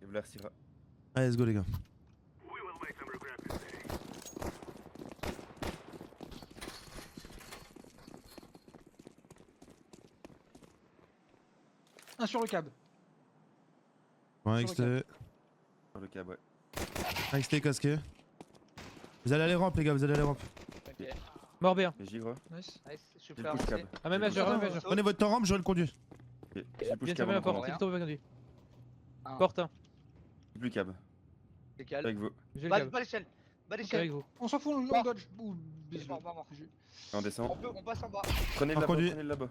Kevlar Syrah. Allez, let's go les gars. Un sur le cab. Ouais, Sur XT. Sur le câble, ouais. XT casqué. Vous allez aller rampe les gars, vous allez aller rampe. Ok. Mort bien. Et j'y vois. Nice. Nice, je suis J'ai prêt le à push avancer. câble. Ah, même J'ai le majeur, push même câble. majeur. Prenez votre temps rampe, je le conduis. J'ai le push Viens câble. fermer la porte, rien. c'est toi qui conduit. Un. Porte, hein. J'ai plus câble. Décale. Avec vous. J'ai le Bas câble. l'échelle. Bas Je suis l'échelle. avec vous. On s'en fout, on Mort. dodge. Ouh, bisous. Mort. On descend. On passe en bas. Prenez le On labo, conduit. prenez le labo.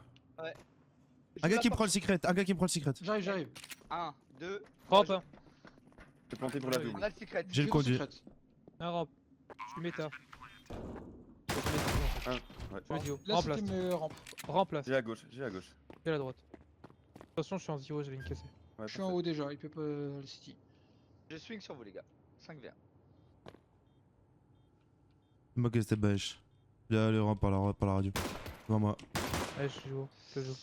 Un gars qui prend le secret, un gars qui prend le secret. J'arrive. 1, 2. Rampe, hein. J'ai planté pour la Oui. On double. a le secret. J'ai le conduit. Un rampe. Je suis méta. Ouais. Je me dis haut. Là, Remplace. c'était mes rampes. Remplace. J'ai à gauche, j'ai à gauche. J'ai la droite. De toute façon, je suis en zero, je vais me casser. Ouais, Je suis en haut déjà, il peut pas le city. Je swing sur vous, les gars. 5v1. C'est moi qui c'était bêche. Il y a les rampes par la radio. Devant moi. Allez, je joue. Je joue.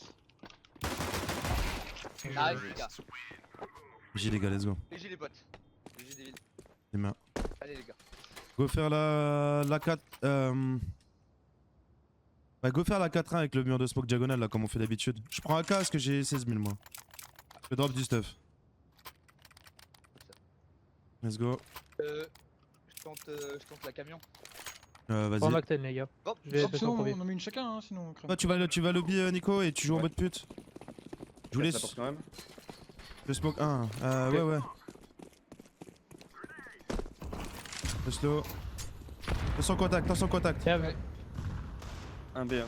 Nice, les gars. J'ai les gars, let's go. Les gilets potes. Les gilets des villes. Les mains. Allez, les gars. Go faire la 4. Bah, go faire la 4-1 avec le mur de smoke diagonale là, comme on fait d'habitude. Je prends un casque, j'ai 16 000 moi. Je peux drop du stuff. Let's go. Je tente la camion. Prends Vas-y. Macten, les gars. Hop. Je vais Hop, passer sinon, en premier. on en met une chacun, hein, sinon on crème. Toi, tu vas lobby Nico et tu joues en Ouais. mode pute. Je vous Casse la laisse porte quand même. le smoke 1. Ouais. Le slow. Attention contact. Tiens, Ouais. Un B1.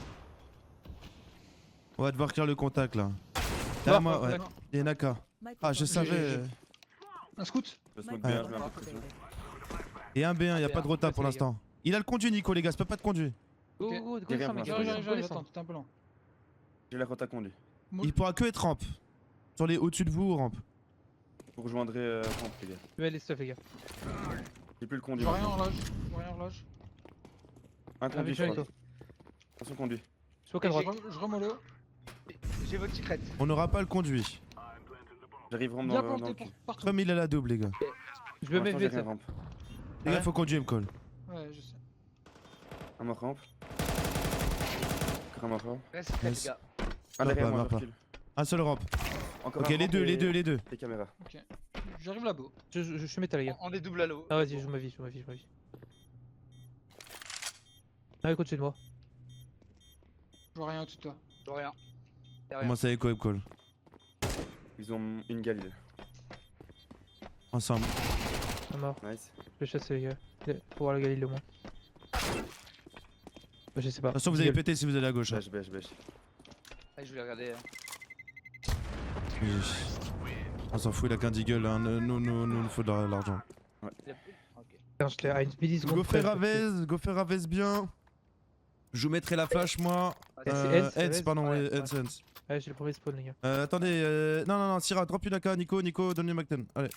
On va devoir clear le contact là. Mort, Derrière moi, mort, ouais. mort. Et Naka. Ah, je savais. Un scout. Le smoke Ouais. B1, je mets un peu de pression. Et un B1, y a pas de rota pour Ouais, l'instant. Il a le conduit, Nico, les gars, ça peut pas de conduit. Go, Ok. go, go, Derrière descends, moi, mec. J'arrive, Go, descends. attends, t'es un peu lent. J'ai la rota conduit. Il pourra que être rampe. Sur les au-dessus de vous ou rampe. Vous rejoindrez rampe, les gars. Je vais aller stuff, les gars. J'ai plus le Je conduit. vois rien en maintenant. loge. Je vois rien en loge. Un Ah, conduit, mais je je suis avec crois. toi. Attention conduit. Smoke à droite. Je remollo. J'ai votre secret. On n'aura pas le conduit. J'arrive rampe Bien dans le planté cul. partout. Comme il a la double, les gars. Je me Pour mets l'instant, j'ai V, rien rampe. Les gars, Ouais. faut conduire, me call. Ouais, je sais. Un mort rampe. Encore un mort rampe. Reste secret, Yes. les gars. Un derrière pas, moi, meurs je pas. recule. Un seul rampe. Encore Ok, un les rampe deux, et- les deux. Les caméras. Ok. J'arrive là-bas. Je suis méta, les gars. On est double à l'eau. Ah, vas-y, je ma vie. Allez, continue de moi. Je vois rien au-dessus de toi. Je vois rien. Derrière. Comment ça écho, me call. Ils ont une galile. Ensemble. Un mort. Nice. Je vais chasser, les gars. Pour voir la galile au moins. Bah, je sais pas. De toute façon, vous allez péter si vous allez à gauche. hein. Bêche. Allez, je voulais regarder. Oui. On s'en fout, il a qu'un deagle. Hein. Nous, il faut de l'argent. Il y a plus. Ok. Putain, je l'ai à une milliseconde. Go près, faire je peux- Ravez bien. Je vous mettrai la flash, moi. Ouais, c'est Heads, Heads, pardon, ouais, ouais, ouais. Heads, Heads. Ouais, j'ai le premier spawn, les gars. Attendez, non, Syrah, drop une AK, Nico, donne-lui Macten. Allez.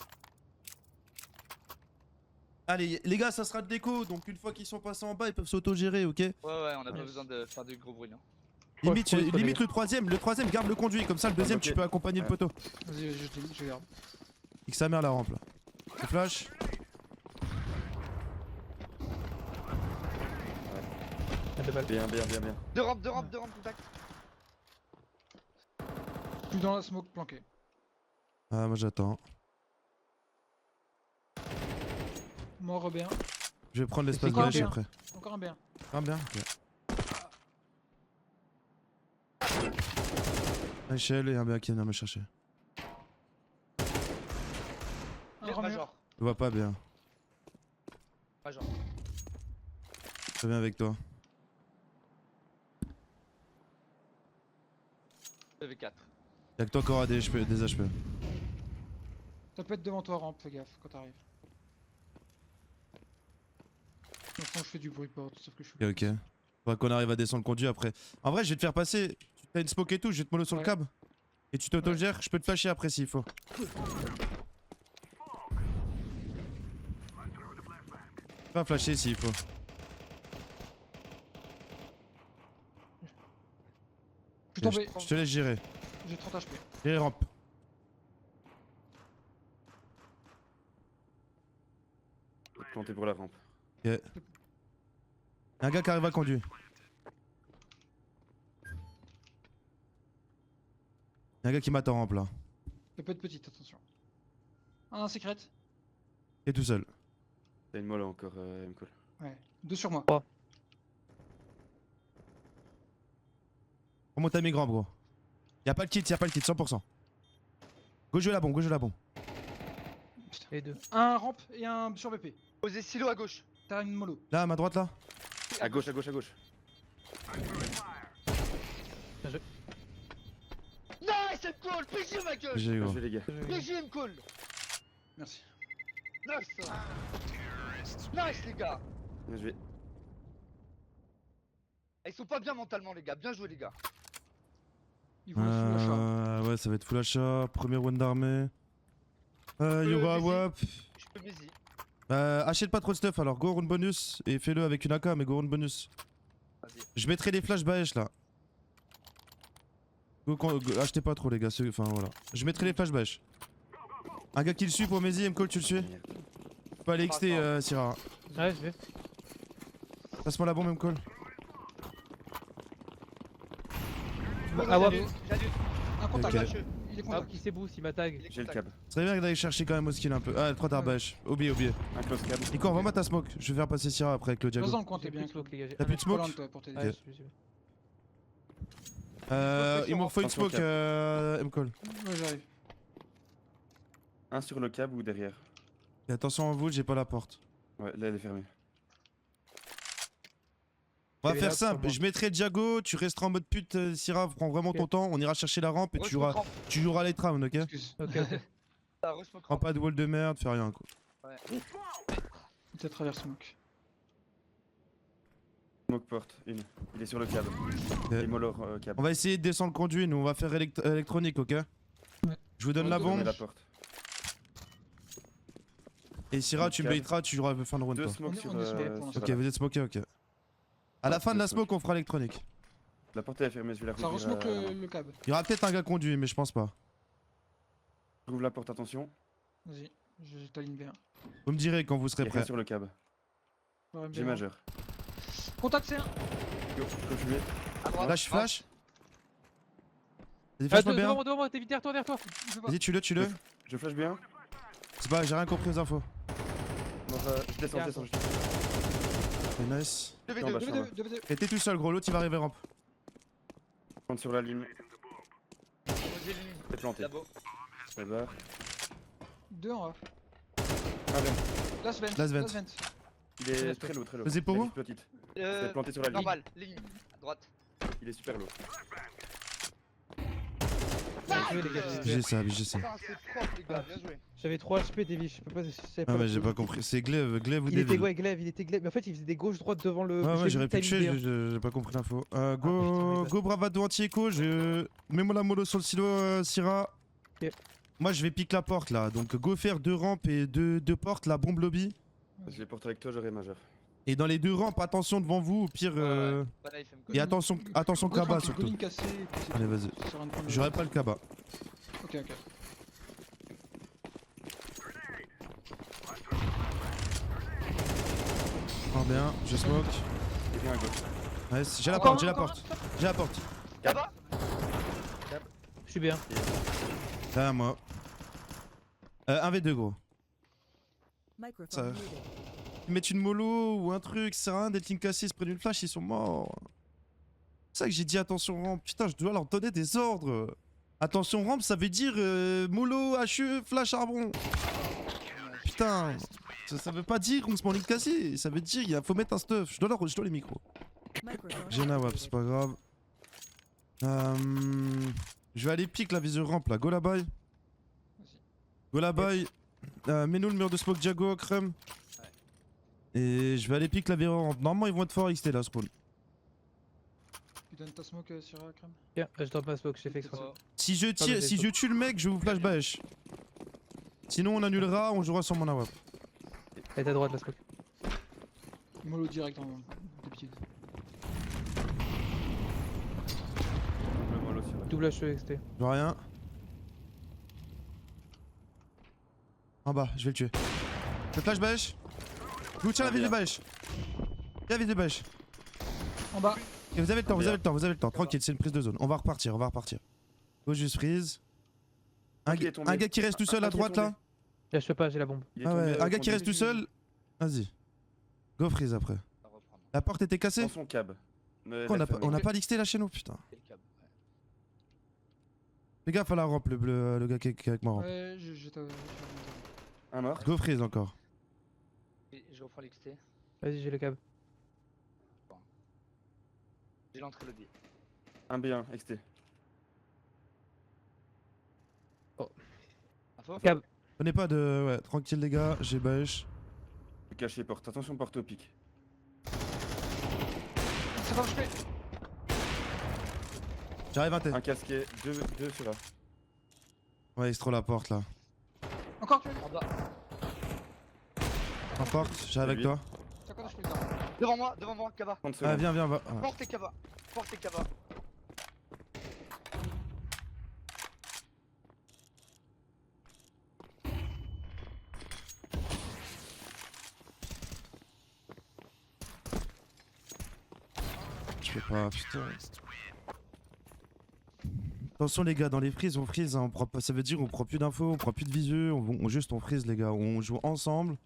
Allez, les gars, ça sera de déco, donc une fois qu'ils sont passés en bas, ils peuvent s'autogérer, ok? Ouais, on a pas Ouais. besoin de faire de gros bruit. Hein. Limite, Ouais, je crois, limite le troisième, garde le conduit, comme ça le deuxième, ok. tu peux accompagner le Ouais. poteau. Vas-y, je garde. Nique sa mère la rampe là. Le flash. Ah, deux balles. Bien. Deux rampes, contact. Je suis dans la smoke planqué. Ah, moi j'attends. Mort B1. Je vais prendre l'espace de quoi, lâche bien après. Encore un B1. Ah, bien, ok. Un échelle et un BA qui vient me chercher. Un grand mur. Major. Je vois pas bien. Major. Je viens avec toi. EV4. Y'a que toi qui aura des HP. Ça peut être devant toi, rampe, fais gaffe quand t'arrives. Pour l'instant, je fais du bruit porte, sauf que je suis. Ok. Faudra qu'on arrive à descendre le conduit après. En vrai, je vais te faire passer. Tu as une smoke et tout, je vais te mollo sur le Ouais. cab. Et tu t'autogères, je peux te flasher après s'il faut. Pas flasher s'il faut. Je suis tombé. Je te laisse gérer. J'ai 30 HP. J'ai les rampes. Planté pour la rampe. Y'a un gars qui arrive à conduire. Y'a un gars qui m'attend en rampe là. Ça peut être petite, attention. Un secret. Il est tout seul. T'as une molle encore, M-Call. Ouais. 2 sur moi. Remonte à migrant, gros. Y'a pas le kit, 100%. Go jouer la bombe, go jouer la bombe. Les deux. Un rampe et un sur BP. Posez silo à gauche. T'as une mollo. Là, à ma droite là. À gauche, à gauche, à gauche. Nice, M-Call. PG, ma gueule. J'ai gros. Je vais les gars. PG, M-Call. Merci. Nice. Nice, les gars. Je vais. Ils sont pas bien mentalement, les gars. Bien joué, les gars. Ils vont le full achat. Ouais, ça va être full achat. Premier round d'armée. Yura, vas-y. wap. Je peux busy. Achète pas trop de stuff alors. Go round bonus. Et fais-le avec une AK, mais go round bonus. Vas-y. Je mettrai les flashs Baesh là. Achetez pas trop les gars, enfin voilà. Je mettrai les flashs Baesh. Un gars qui le suit pour Mezi, M-Call tu le suis. Merde. Tu peux aller XT Syrah. Ouais, je vais. Passe-moi la bombe M-Call. Ah ouais. J'annule. Un contact. Ok. Il est Ah, contact. qui c'est boost, il m'attaque. J'ai le cab. Ce serait bien d'aller chercher quand même au skill un peu. Ah, trop tard Baesh. Oublié. Un close cab. Nico, envoie-moi ta smoke. Je vais faire passer Syrah après avec le Reste Diago. dans le coin, t'es J'ai plus bien. de smoke, les gars. T'as plus de smoke? Toi pour t'aider. Ouais, je suis- Il m'en faut une Attention, smoke cap. M-Call. Ouais, j'arrive. Un sur le cab ou derrière. Et attention à vous, j'ai pas la porte. Ouais, là elle est fermée. On va Et faire là, simple, sur moi. je mettrai Diago, tu resteras en mode pute Syrah, prends vraiment ton Ok. temps, on ira chercher la rampe et Rush tu me crampe. joueras les rounds, ok? Excuse. Ok, ok. Ah, rush me Prends crampe. pas de wall de merde, fais rien quoi. Il t'a traversé smoke. Smoke porte, une. Il est sur le cab. Et mollo cab. On va essayer de descendre le conduit, nous on va faire électronique, ok? Je vous donne la Ouais, On met bombe la porte. et Syrah tu me Ok. baiteras, tu joueras fin de round Deux toi. smokes On est- sur on est smoke pour sur Ok, la- vous êtes smoké, ok. À la fin de la smoke, on fera électronique. La porte est fermée, je vais la Ça rouvrir. resmoke le cab. Il y aura peut-être un gars conduit, mais je pense pas. J'ouvre la porte, attention. Vas-y, je t'aligne bien. Vous me direz quand vous Il serez y a prêt. rien sur le cab. Ouais, J'ai bien. majeur. Contact, c'est un. Go, confirmé. À droite. Là je flash. Vas-y, Ah, flash-moi bien. devant moi, t'es vite derrière toi. Il peut pas. Vas-y, tue-le. Je flash bien. C'est pas, j'ai rien compris aux infos. Non, je descends, je descends. C'est nice. En bas, 2v2. je suis en bas. 2v2. Et t'es tout seul, gros, l'autre il va arriver rampe. Je compte sur la ligne. Posez l'une. C'est planté. Là-bas. C'est barre. 2 en A. Ah, bien. Last vent. Last vent. Il est très low, très low. Vas-y, pour Il a vous. une petite. C'est planté sur la ligne. Normal. Ligne. À droite. Il est super low. Bien joué, les gars. J'ai ça. Putain, c'est propre, les gars. Bien joué. J'avais 3 HP, Davy, je peux pas. je savais Ah la ouais, j'ai trouver. pas compris. C'est glaive ou Il était Devil. ouais, glaive, il était glaive. Mais en fait, il faisait des gauches-droites devant le. Ouais, je ouais, l'ai j'aurais vu pu le timer tuer, bien. j'ai pas compris l'info. putain, Go mais Bravado anti-écho, mets-moi la mollo sur le silo, Syrah. Ok. Moi je vais pique la porte là, donc go faire 2 rampes et 2 portes, la bombe lobby. Je les porte avec toi, j'aurai majeur. Et dans les 2 rampes, attention devant vous, au pire. Pas knife, M-Call. Et attention cabas surtout. Ligne cassée. Allez, vas-y. J'aurai pas le cabas. Ok, ok. Prends bien, je smoke. Et viens à gauche. Nice. J'ai la Encore porte, j'ai un, la encore porte. J'ai la porte. Là-bas. Je suis bien. Là, moi. 1v2 gros. Microphone Ça- muted. Ils mettent une mollo ou un truc, c'est rien, des lignes cassées, ils se prennent une flash, ils sont morts. C'est ça que j'ai dit attention rampe. Putain, je dois leur donner des ordres. Attention rampe, ça veut dire mollo, HE, flash charbon. Putain, ça veut pas dire on se met en ligne cassée, ça veut dire il faut mettre un stuff. Je dois les micros. Microphone J'ai un wap, c'est pas grave. Je vais aller pique la viseur rampe là, go la bye. Go la bye. Mets-nous le mur de smoke Diago, crème. Et je vais aller pique la viseur rampe. Normalement ils vont être forts XT là, spawn. Tu donnes ta smoke sur la crème. Tiens, je drop ma smoke, j'ai fait exprès. Oh. Si je Pas de si je tue le mec, je vous flash bash. Sinon on annulera, on jouera sur mon AWAP. Elle est à droite la smoke. Mollo direct en d'habitude. Le mollo sur la ligne. Double HE XT. Je vois rien. En bas, je vais le tuer. Je flash bash. Vous tiens la ville de bâche. La ville de bâche. En bas. Et vous avez le temps, vous avez le temps, vous avez le temps. Tranquille, c'est une prise de zone. On va repartir, on va repartir. Go juste freeze. Un, qui est tombé. un gars qui reste tout seul à Un qui est droite tombé. là. Là, je peux pas, j'ai la bombe. Il est Ah tombé, ouais, un gars au qui reste tout début, seul. Vas-y. Go freeze après. On va reprendre. La porte était cassée. Dans son cab. On a pas l'XT là chez nous, putain. Et le câble, ouais. Fais gaffe à la rampe, le gars qui est avec moi. Rampe. Ouais, je t'ai. Un mort. Go freeze encore. Et je reprends l'XT. Vas-y, j'ai le câble. J'ai l'entrée lobby. Un B1, XT. Info Câble. Prenez pas de. Ouais, tranquille les gars, j'ai bâche. Caché porte. Attention, porte au pic. C'est pas je fais. J'arrive à tête. Un casquet, deux sur là. Ouais, extra la porte là. Encore tu En bas. En porte, j'arrive avec lui. toi. T'as quoi je fais le temps. Devant moi, Kaba. 30 Ah, secondes. viens, viens, va. Ah. Porte et Kaba. Porte et Kaba. Je peux pas, putain. Attention les gars, dans les freezes, on freeze, hein, on prend pas, ça veut dire on prend plus d'infos, on prend plus de visu, on freeze les gars, on joue ensemble.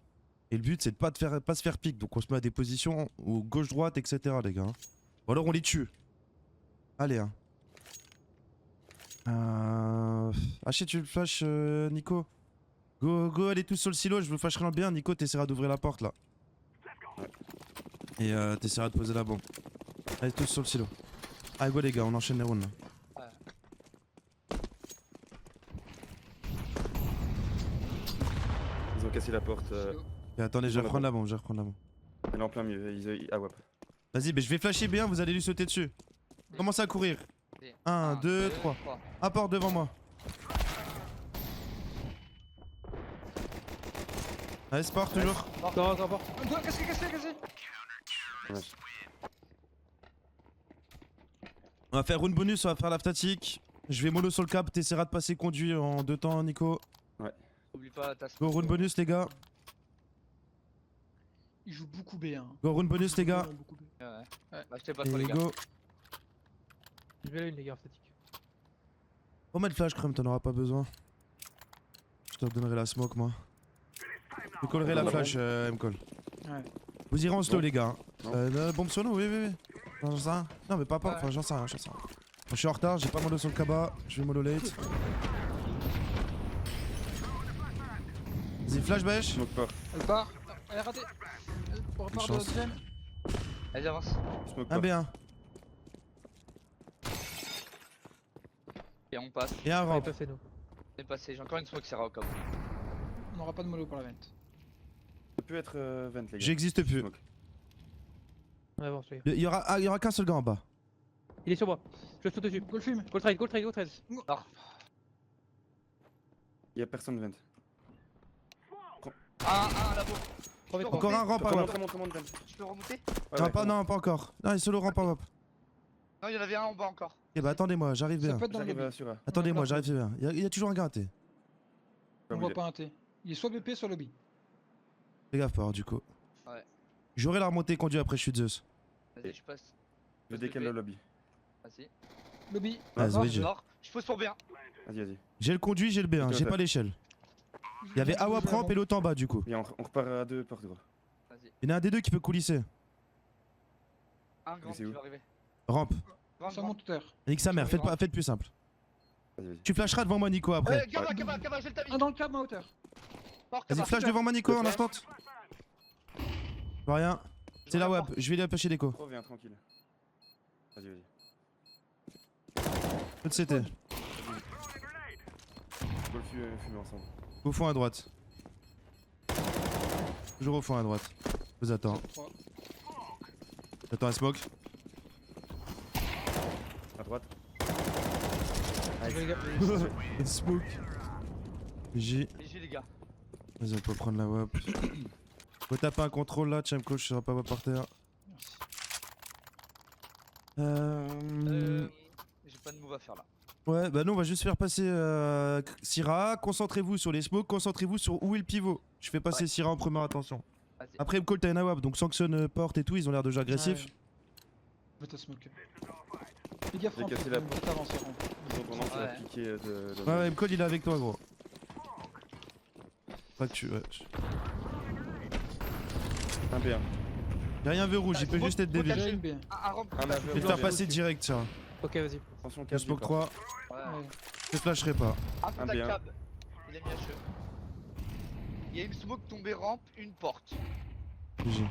Et le but c'est de pas se faire pique, donc on se met à des positions ou gauche-droite, etc. les gars. Ou alors on les tue. Allez hein. Haché tu le flash Nico. Go allez tous sur le silo, je vous flasherai bien, Nico t'essaieras d'ouvrir la porte là. Et t'essaieras de poser la bombe. Allez tous sur le silo. Allez go les gars, on enchaîne les rounds là. Ils ont cassé la porte. Et attendez, je vais reprendre la bombe, je vais reprendre la bombe. Elle est en plein milieu. Ah ouais. Vas-y, je vais flasher bien, vous allez lui sauter dessus. Commencez à courir. 1, 2, 3. Apport devant moi. Allez, sport toujours. Encore. Cassé. Dommage. On va faire round bonus, on va faire la statique. Je vais mollo sur le cap, t'essaieras de passer conduit en 2 temps, Nico. Oublie pas ta Go round bonus, les gars. Il joue beaucoup B. Hein. Go round bonus, les gars. Beaucoup B. Ouais. Ouais. Bah, je t'ai pas trop Et les gars. go. Je vais la une, les gars, statique. Remets le flash, Crum, t'en auras pas besoin. Je te donnerai la smoke, moi. Je collerai la flash, M-Call. Ouais. Vous irez en slow, Non. les gars. Non. Bombe sur nous, oui. J'en sais rien. Non, mais pas, Ouais. enfin, j'en sais rien. Je suis en retard, j'ai pas mollo sur le cabas. Je vais mollo late. Vas-y, flash bêche. Smoke port. Elle part. Elle est ratée. Elle repart de la chance. deuxième. Vas-y, avance. Smoke Un port. B1. Et on passe. Et un On est ramp. passé, nous. On est passé. J'ai encore une smoke, c'est rare au cas où. On n'aura pas de mollo pour la vente. Ça peut être 20 les gars. J'existe plus. Smoke. On avance, les gars. Il y aura qu'un seul gars en bas. Il est sur moi. Je le saute dessus. Go le fume. Go trade. Y'a personne 20. Ah, là-bas. 3v3. Encore un ramp à Remonte, wap. remonte 20. Je peux remonter? Non, pas encore. Non, il est solo ramp à wap. Non, il y en avait un en bas encore. Ok, bah attendez-moi, j'arrive Ça bien. peut être dans le J'arrive lobby. à sur A. Attendez-moi, j'arrive bien. Il y a toujours un gars à T. On voit pas un T. Il est soit BP, soit lobby. Fais gaffe, par du coup. Ouais. J'aurai la remontée conduite après je suis Zeus. Vas-y, je passe. Je décale le lobby. Vas-y. Lobby. Vas-y, Mort. oui, j'ai- Mort. Je pose pour bien. Vas-y. J'ai le conduit, j'ai le B1, Ok, j'ai ok. pas l'échelle. Il y avait Awap ramp et l'autre en bas du coup. Viens, on repart à 2 portes gros. Vas-y. Il y en a un des deux qui peut coulisser. Un grand c'est qui où va arriver. Ramp. Grand, Sur grand. mon tuteur. Nique sa mère, faites plus simple. Vas-y. Tu flasheras devant moi Nico après. Kaba, j'ai le tamis. Un dans le câble, ma hauteur. Mort, Vas-y, Kaba. flash devant moi Nico en Ok. instant. Je vois rien. C'est la WAP, je vais lui approcher l'écho. Reviens tranquille. Vas-y. Peu de CT. Go le fumer ensemble. Au fond à droite. Toujours au fond à droite. Je vous attends. 3. J'attends un smoke. À droite. Les gars. Un smoke. J. GG les gars. Vas-y, on peut prendre la WAP. Faut taper un contrôle là, Chamco, je serai pas WAP par terre. J'ai pas de move à faire là. Ouais, bah nous on va juste faire passer Syrah. Concentrez-vous sur les smokes, concentrez-vous sur où est le pivot. Je fais passer Ouais. Syrah en première attention. Vas-y. Après, Mcall, t'as une AWAP, donc sanctionne porte et tout, ils ont l'air déjà agressifs. Ouais. Je vais te smoke. Fais gaffe, J'ai rampe, cassé faut la quand même peut-être avancer, rampe. Ils ont tendance à Ouais. piquer de. Ouais, Mcall, il est avec toi, gros. Pas que tu. Ouais. Un B1. Y'a rien vu rouge, il peut Smoke, juste être smoke DV. caché. J'ai une B. Un rampe. Un Je vais te AV. faire passer direct, tiens. Ok, vas-y. Attention, Je cab, smoke il 3, Ouais. Ouais. je te flasherai pas. Un Un contact B1. cab. Il a mis HE. Il y a une smoke tombée rampe, une porte. GG.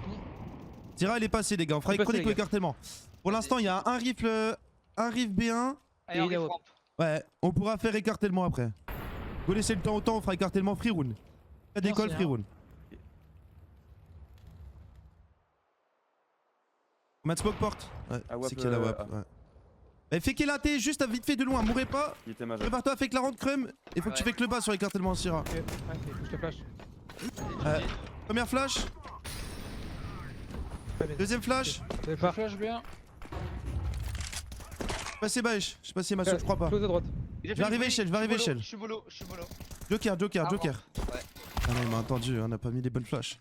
Tira, il est passé, les gars. On fera Il est passé, chronique les le gars. écartèlement. Pour l'instant, il y a un rifle B1. Allez, Et on il est riff out. rampe. Ouais, on pourra faire écartèlement après. Vous laissez le temps au temps, on fera écartèlement free round. Pas d'école, Merci, free hein. round. Mat smoke porte. Ouais, AWAP, c'est qui la WAP. Ouais. Bah, fais qu'il a juste à vite fait de loin, mourrez pas. Il était majeur. Prépare-toi, fais que la rente crème. Il faut que tu Ouais. fais que le bas sur écartèlement, Syrah. Ok, ouais, je te flash. Ouais. Première flash, Très bien. deuxième flash. Je vais Je pas. flash bien. Passez Baesh. Je sais pas si ma soeur, je crois pas. Close à droite. Je vais arriver, Shell, je vais arriver, Shell. Je suis mollo, je suis mollo. Joker, Joker, Ah, Joker. Ouais. Ah non, il m'a entendu, on a pas mis les bonnes flashs.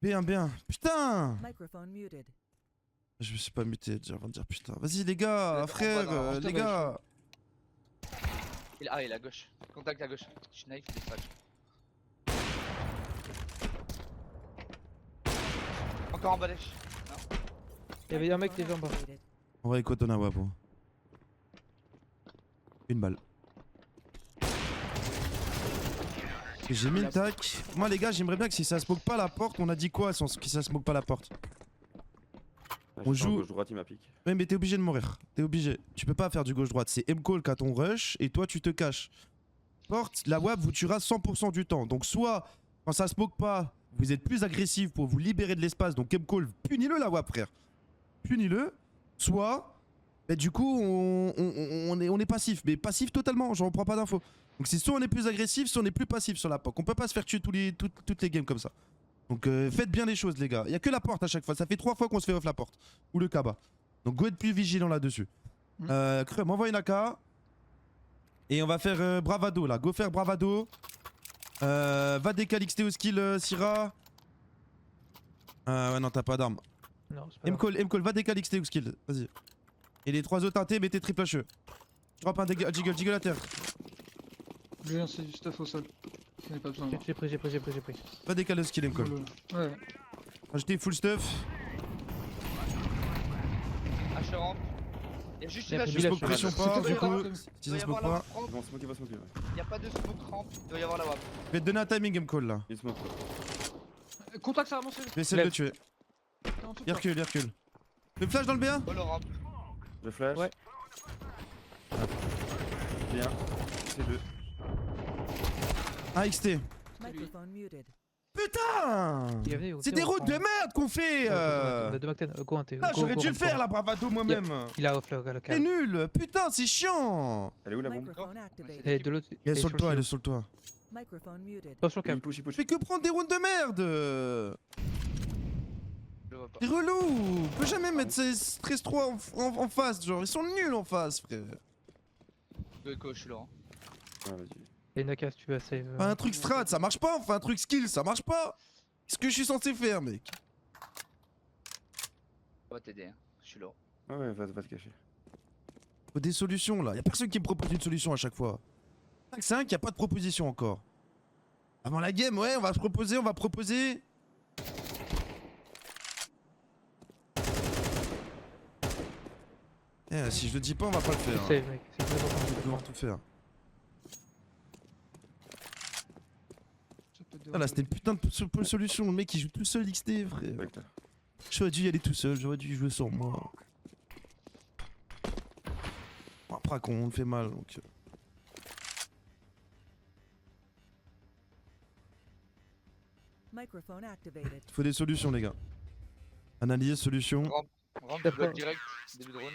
Bien, bien. Putain! Microphone muted. Je me suis pas muté déjà avant de dire putain. Vas-y les gars, Ouais, frère, on va dans- les gars. Il est à gauche. Contact à gauche. Je knife, il est flash. Encore en bas lèche. Il y avait un mec déjà en bas. Activated. On va écouter Tona Wabo. Une balle. J'ai mis le tac. Moi les gars, j'aimerais bien que si ça smoke pas la porte, on a dit quoi si ça smoke pas la porte? On joue- Gauche-droite, il m'a piqué. Ouais mais t'es obligé de mourir. T'es obligé. Tu peux pas faire du gauche-droite. C'est M-Call qui a ton rush et toi tu te caches. Porte, la WAP vous tuera 100% du temps. Donc soit quand ça smoke pas, vous êtes plus agressif pour vous libérer de l'espace. Donc M-Call, punis-le la WAP frère. Punis-le. Soit, bah, du coup on est passif. Mais passif totalement, j'en prends pas d'infos. Donc c'est soit on est plus agressif, soit on est plus passif sur la POC. On peut pas se faire tuer toutes les games comme ça. Donc faites bien les choses les gars. Il y a que la porte à chaque fois. Ça fait 3 fois qu'on se fait off la porte. Ou le cabas. Donc go être plus vigilant là-dessus. Creux, m'envoie une AK. Et on va faire bravado là. Go faire bravado. Va décaler XT au skill Syrah. Ouais non t'as pas d'arme. Non, c'est pas grave. M-Call, va décaler XT au skill. Vas-y. Et les 3 autres teintés, mettez triple HE. Drop un jiggle à terre. Bien, c'est du stuff au sol. J'en ai pas besoin. J'ai pris. Va décaler au skill M-Call. Ouais. Ajoutez full stuff. H rampe. Il y a juste Il y une a H. plus Je de smoke la pression chose. pas, C'était du pas coup, grave. si Il doit ça y avoir smoke la pas. WAP rampe. Ils vont smoker, ils vont smoker. Ouais. Il y a pas de smoke rampe. Il doit y avoir la WAP. Je vais te donner un timing M-Call là. Il smoke. Contact, ça a avancé. Je vais essayer de le tuer. Non, tout Il recule, il recule. Le flash dans le B1? Mollo rampe. Je flash. Ouais. Bien. C'est 2. Ah XT. Microphone muted. Putain! Il y avait- C'est des routes de merde qu'on fait! On a deux Macten. Go, un T. Là, Go, j'aurais go, dû le rampe, faire go. la bravado moi-même! Il a off le C'est calme. nul! Putain, c'est chiant! Elle est où la bombe? Microphone activated. Et de l'autre. Il est sur le toit, il est le sur le toit. Microphone muted. Attention Il calme. push, il Je push. fais que prendre des rounds de merde! Je le vois pas. C'est relou! On peut jamais mettre ces stress 3 en face, genre, ils sont nuls en face, frère! Go, je suis là. hein. Ouais, vas-y. Et une AK si tu veux save. Enfin, un truc strat, ça marche pas, enfin un truc skill, ça marche pas! Qu'est-ce que je suis censé faire, mec? On va t'aider. Hein. Je suis là. Ouais, ouais, va te cacher. Faut des solutions là, y'a personne qui me propose une solution à chaque fois. 5-5, y'a pas de proposition encore. Avant la game, ouais, on va proposer, Eh, si je le dis pas, on va pas le faire. hein. Save mec. C'est très On va important. devoir tout faire. Ça peut être Ah là, c'était une putain de solution. Le mec il joue tout seul XT, frère. Vecteur. J'aurais dû y aller tout seul, j'aurais dû y jouer sans moi. Bon, après, qu'on me fait mal donc. Microphone activated. Faut des solutions, les gars. Analyse, solution. Rampe, D'accord. bloc direct. Début drone.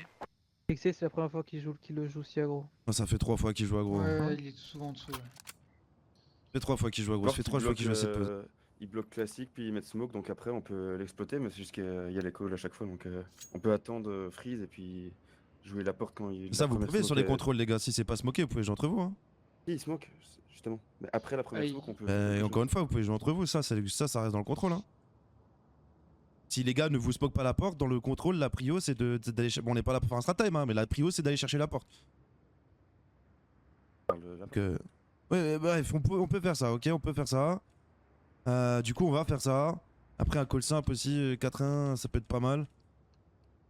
XC c'est la première fois qu'il le joue si aggro. Ah, ça fait 3 fois qu'il joue aggro. Ouais, il est souvent en dessous. Ouais. Ça fait 3 fois qu'il joue aggro. Ça fait 3 fois qu'il joue à cette pause. Il bloque classique, puis il met smoke, donc après on peut l'exploiter, mais c'est juste qu'il y a les calls à chaque fois, donc on peut attendre freeze et puis jouer la porte quand il. Ça, la vous première pouvez sur smoke les est- contrôles, les gars. Si c'est pas smoké, vous pouvez jouer entre vous. Hein. Si, il smoke, justement. Mais après la première Ah, smoke, on peut. Et encore une fois, vous pouvez jouer entre vous. Ça reste dans le contrôle. Hein. Si les gars ne vous smoke pas la porte, dans le contrôle, la prio c'est d'aller. Bon, on n'est pas là pour faire un strat time, hein, mais la prio c'est d'aller chercher la porte. Donc, ouais, bref, on peut faire ça, ok, on peut faire ça. Du coup, on va faire ça. Après, un call simple aussi, 4-1, ça peut être pas mal.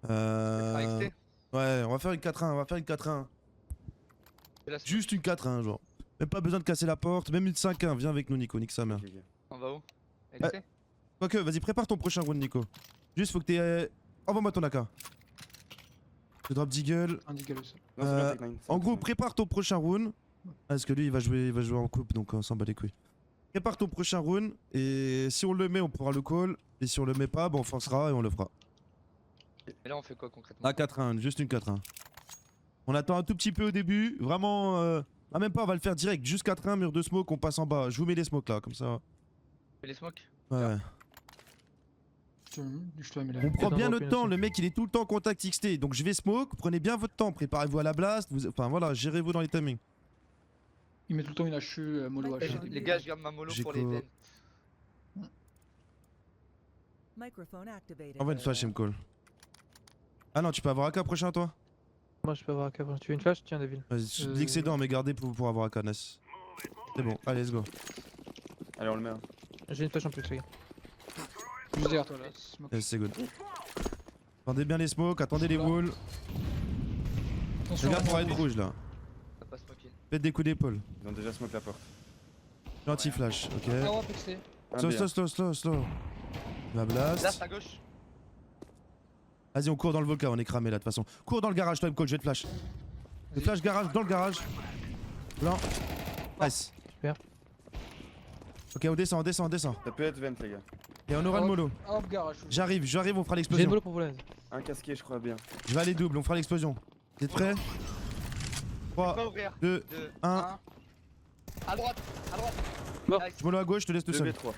XT. Ouais, on va faire une 4-1, on va faire une 4-1. C'est la smoke. Juste une 4-1, genre. Même pas besoin de casser la porte, même une 5-1. Viens avec nous, Nico, nique sa mère. On va où XT. Quoique, vas-y, prépare ton prochain round, Nico. Juste, faut que t'aies. Envoie-moi ton AK. Je drop Deagle. Un deagle aussi. En gros, prépare ton prochain round. Parce que lui, il va jouer en coupe, donc on s'en bat les couilles. Prépare ton prochain round, et si on le met, on pourra le call. Et si on le met pas, bah on forcera et on le fera. Et là, on fait quoi concrètement? À 4-1, juste une 4-1. On attend un tout petit peu au début, vraiment. Ah, même pas, on va le faire direct. Juste 4-1, mur de smoke, on passe en bas. Je vous mets les smokes là, comme ça. Fais les smokes. Ouais. Je te mets On prend dans bien le notre open temps, aussi. le mec il est tout le temps contact XT. Donc je vais smoke, prenez bien votre temps, préparez-vous à la blast. Enfin voilà, gérez-vous dans les timings. Il met tout le temps une HU, mollo Ouais, HU. Les gars, je garde ma mollo J'ai pour les co- vents. Microphone activated. Envoie une flash, il me call. Ah non, tu peux avoir AK prochain toi? Moi je peux avoir un câble. Tu veux une flash? Tiens, Devil. Vas-y, l'excédent, mais gardez pour avoir AK, nice. C'est bon, allez, let's go. Allez, on le met. Hein. J'ai une flash en plus, les gars. Juste derrière toi là. Smoke. Yes, c'est good. Attendez bien les smokes, attendez les walls. Attention, Regarde pour on être rouge là. Ça passe smoké. Faites des coups d'épaule. Ils ont déjà smoke la porte. Gentil flash, ok. Ah ouais, XT. Un Slow, B, slow, slow, slow, slow. La blast. Là, c'est à gauche. Vas-y, on court dans le volcan, on est cramé là de toute façon. Cours dans le garage, toi, Call, je vais te flash. Le flash garage, dans le garage. Blanc. Nice. Super. Ok, on descend, on descend, on descend. Ça peut être vent, les gars. Et on aura le mollo. Ah hop, garage. J'arrive, on fera J'ai une l'explosion. mollo pour vous là. Un casqué, je crois bien. Je vais aller double, on fera l'explosion. Vous êtes prêts? Pas 3, ouvrir. 2, 2, 1. 1. À droite. À droite. Mort. Nice. Je mollo à gauche, je te laisse tout seul. 2B3.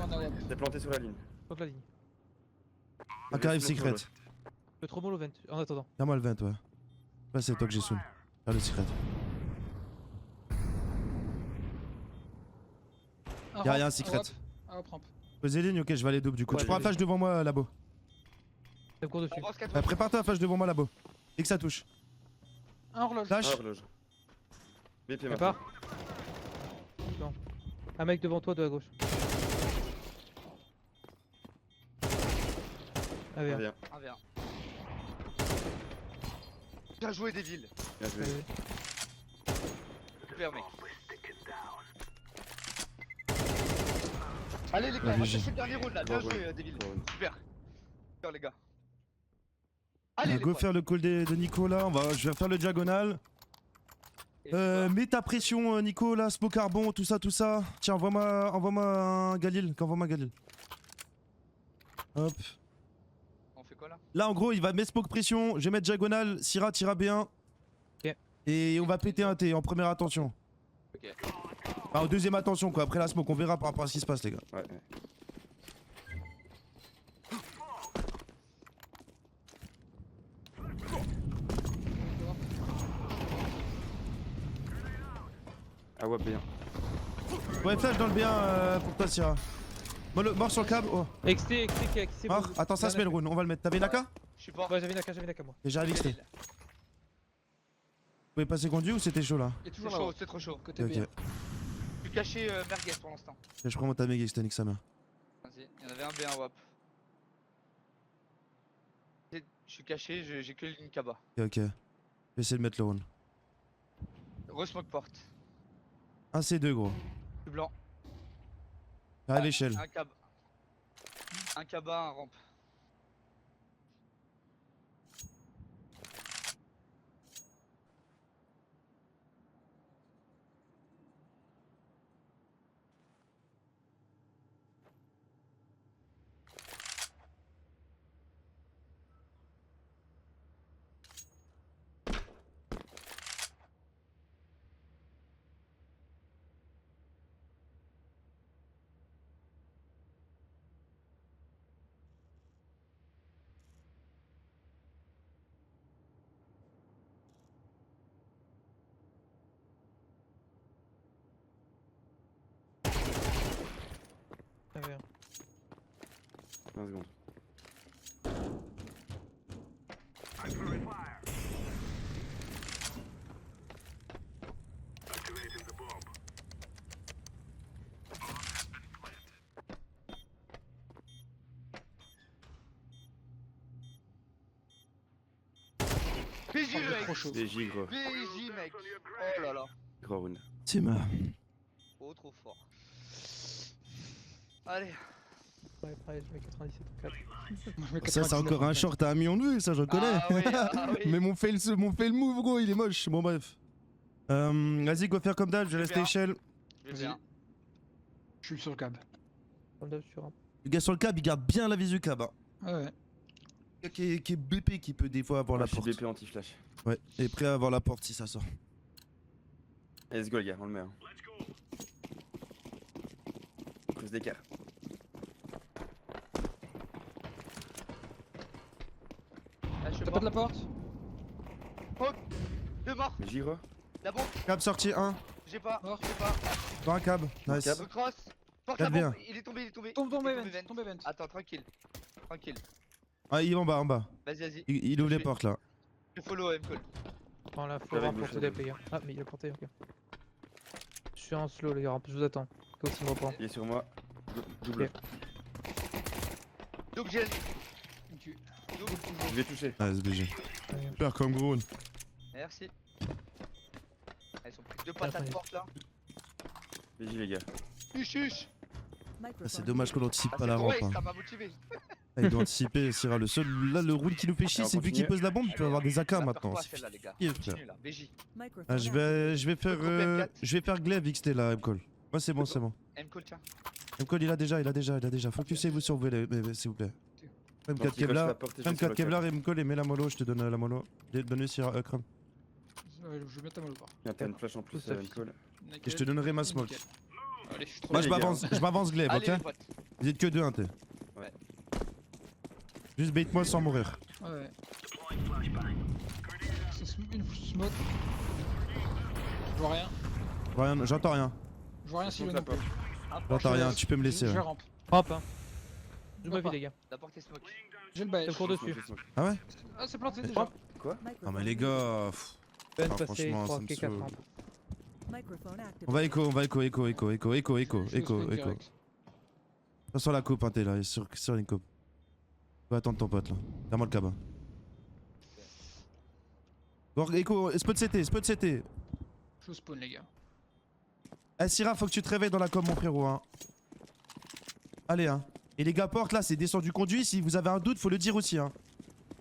En arrière. T'es planté sur la ligne. Sauf la ligne. Un carré secret. Le trop mollo 20. En attendant. Y'a moi le 20, ouais. Là, c'est toi que j'ai soul. Là, le secret. Y'a rien, secret. Ah hop, rampe. Posez ligne, ok, je vais aller double du coup. Ouais, Tu prends un j'ai- flash devant moi, labo. Ça me court dessus. On pense 4. Prépare-toi un flash devant moi, labo. Dès que ça touche. Un horloge. Flash. Horloge. BP Prépare. maintenant. Non. Un mec devant toi de la gauche. Ah, bien. Bien. 1v1. Bien joué, Devil. Bien joué. Super, mec. Allez, les gars, Ouais, on va GG. chercher le dernier round là. Bien Bon, joué, ouais. Devil. Bon, Super. Super, les gars. Allez, les Go potes. faire le call de Nico là. Je vais faire le diagonal. Et bah, Mets ta pression, Nico là, smoke carbon, tout ça, tout ça. Tiens, envoie-moi un Galil. Envoie-moi un Galil. Hop. on fait quoi là? Là, en gros, il va mettre smoke pression. Je vais mettre diagonale. Syrah, tira B1. Ok. Et on va péter un T en première attention. Ok. Enfin, en deuxième attention, quoi. Après la smoke, on verra par rapport à ce qui se passe, les gars. Ouais. Ah ouais, bien. Ouais, flash dans le bien pour toi, Syrah. Mort sur le câble. Oh. XT qui Mort. Attends, ça se met le round. On va le mettre. T'avais une AK? Je suis pas. Ouais, j'avais une AK moi. Et j'arrive XT. Vous pouvez passer conduit ou c'était chaud là? Il est C'est toujours chaud, là. c'est trop chaud. Côté Ok, B. ok. Je suis caché merguez pour l'instant. Je prends mon tameg XT, nique sa mère. Vas-y, il y en avait un B1 WAP. Je suis caché, j'ai que une Kaba. Ok, ok. Je vais essayer de mettre le round. Re-smoke porte. Un C2, gros. Je suis blanc. À l'échelle. Un Kaba. Un Kaba, un rampe. 20 secondes. PJ Oh, le il est trop mec. chaud. DJ gros. PJ mec. Oh là là. Gros round. Tim. Oh trop fort. Allez. Ouais, pareil, je mets 97 en 4. Je mets Ça, c'est 99 encore un en short à 1 million de vues, ça, je connais. Ah oui, ah oui. Mais mon fail move, gros, il est moche. Bon, bref. Vas-y, go faire comme d'hab, je vais rester Bien. échelle. Je vais Vas-y. bien. Je suis sur le cab. Comme d'hab, sur un. Le gars sur le cab, il garde bien la visu cab. Hein. Ah ouais. Le gars qui est BP, qui peut des fois avoir la Je suis porte. BP anti-flash. Ouais, et prêt à avoir la porte si ça sort. Allez, let's go les gars, on le met. Hein. Prise d'écart. Ah, je suis T'as pas mort. de la porte? Deux morts. Mais J-Ro. La bombe. Cab sorti 1, J'ai pas. Mort. J'ai pas. dans un cab. Nice. Cab. Je cross. Porte Quatre la bien. bombe. Il est tombé, il est tombé. Tombe Il est event. vent. Tombe event. Attends, tranquille. Tranquille. Ah, il est en bas, en bas. Vas-y, vas-y. Il ouvre les portes là. Je follow M-Call. Prends la Avec floor pour bouche, tout avec les gars. Ah, mais il a porté, ok. Je suis en slow, les gars, je vous attends. Toi aussi, me reprend. Il est sur moi. Double. Ok. Donc j'ai Tu- Je vais toucher. Ah, SBG. Super comme gros. Merci. Ah, ils sont plus deux patates fortes là. BJ les gars. Chuch. Ah, c'est dommage qu'on anticipe Ah, pas c'est la ton rampe. race, Hein. ça m'a motivé. Ah, il doit anticiper, Syrah. Le seul, là, le round qui nous fait chier, Alors, c'est vu qu'il continue. pose la bombe, il peut avoir des AK Ça perd maintenant. pas, C'est celle-là, les gars. pire, frère. Continue là, BJ. Ah, je vais faire, Groupe M4. je vais faire glaive XT là, M-Call. Ouais, c'est bon, c'est bon. M-Call, tiens. M-Call, il a déjà. Focusez-vous sur vous, s'il vous plaît. M4 Donc, il coche Kevlar, la porte et je vais sur M4 le Kevlar et M-Call, et mets la mollo, je te donne la mollo. Donne Syrah, Chrome. Je vais mettre ta mollo par. Il y a une flash en plus, Tout ça, call. Et je te donnerai ma smoke. Nickel. Allez, je suis trop Moi, les je m'avance glaive, Allez, ok? les potes. Vous êtes que deux, hein, t'es. Ouais. Juste bait-moi sans mourir. Ouais. C'est une smoke. Je vois rien. J'entends rien. Je vois rien si le la non plus. porte. J'entends rien, tu peux me laisser. Je vais Ouais. rampe. Rampe, hein. Je Non, me pas. vis, les gars. La porte est smoke. J'ai le bail. C'est le cours dessus. Ah ouais? Ah, c'est planté Mais déjà. Quoi? Ah, mais les gars. pff. Ben Ah, passé franchement, 3 ça me K 4 saoule. rampe. On va écho. Je suis au Écho. direct. Sur la coupe, hein, t'es là, sur une coupe. Va attendre ton pote là. Ferme le cabas. Bon, écho, spot CT. Je spawn, les gars. Eh, Syrah, faut que tu te réveilles dans la com, mon frérot. Hein. Allez, hein. Et les gars, porte là, c'est descendre du conduit. Si vous avez un doute, faut le dire aussi. Hein.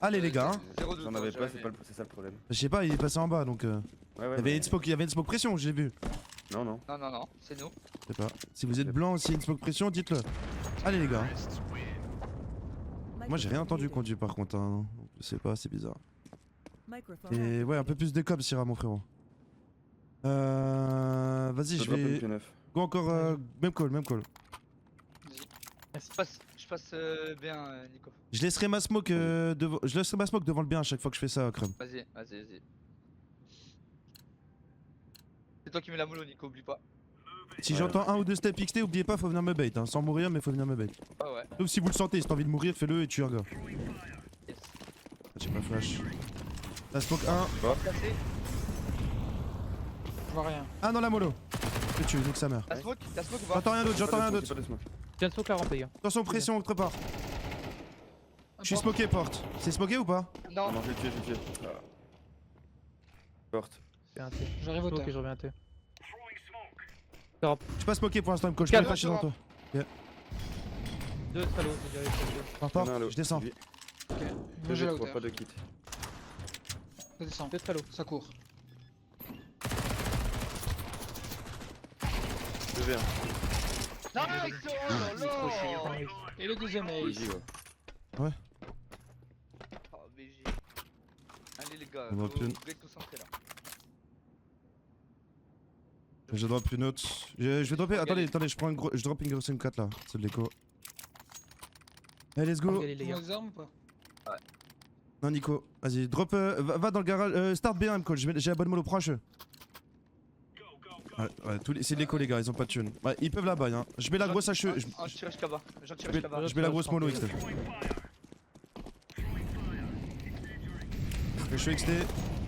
Allez, les gars. Hein. Zéro doute, J'en hein, avais j'ai pas, rien c'est ça le problème. Je sais pas, il est passé en bas donc. Ouais, Il ouais. y avait une smoke pression, j'ai vu. Non, non. Non, non, non, c'est nous. Je sais pas. Si vous êtes blanc, s'il y a une smoke pression, dites-le. Allez, les gars. Moi, j'ai rien entendu conduire par contre. Hein. Je sais pas, c'est bizarre. Et ouais, un peu plus de com, Syrah, mon frérot. Vas-y, je vais. Go encore. Même call. Je passe bien, Nico. Je laisserai ma smoke devant le bien à chaque fois que je fais ça, Crumb. Vas-y. C'est toi qui mets la mollo, Nico, oublie pas. Si Ouais. j'entends un ou deux steps XT, oubliez pas, faut venir me bait. Hein. Sans mourir, mais faut venir me bait. Ah ouais. Sauf si vous le sentez, si t'as envie de mourir, fais-le et tue un gars. Yes. J'ai pas flash. La smoke 1. Placé. Je vois rien. Ah, dans la mollo. Je tue, nique sa mère. La smoke ou pas? J'entends rien d'autre, j'entends rien d'autre. Pas de smoke. J'ai un smoke à rampe, les gars. Attention, pression autre part. Je suis smoké, porte. C'est smoké ou pas? Ah Non. non, je vais tuer. Ah. Porte. J'ai un T. J'arrive au Smoke terre. et je reviens à T. Je suis pas smoké pour l'instant, me coach. Je Calme, peux pas flasher dans toi. Deux salauds, je dirais. Par Il y en a un porte, là-haut. je descends. Lui. Ok. Deux Moi j'ai la G3, hauteur. pas de kit. Ça descend. Deux salauds. Ça court. 2v1. Nice. Oh là là. Et le deuxième ace. Easy, ouais. Oh, BG. Allez les gars, On va vous plus- êtes tous centrés là. Je drop une autre. Je vais dropper. Attendez, je prends je drop une grosse M4 là. C'est de l'écho. Allez, let's go. Allez, les On a gars. des armes ou pas? Non, Nico. Vas-y, drop. Va dans le garage. Start B1, M-Call. J'ai la bonne mollo, prends un jeu. Ouais, c'est de l'écho les gars, ils ont pas de thune. Ouais, ils peuvent là-bas, hein. Je mets la grosse HE. Un tirage cabas. J'en tirage cabas. Je mets la grosse mono XT. Je suis XT.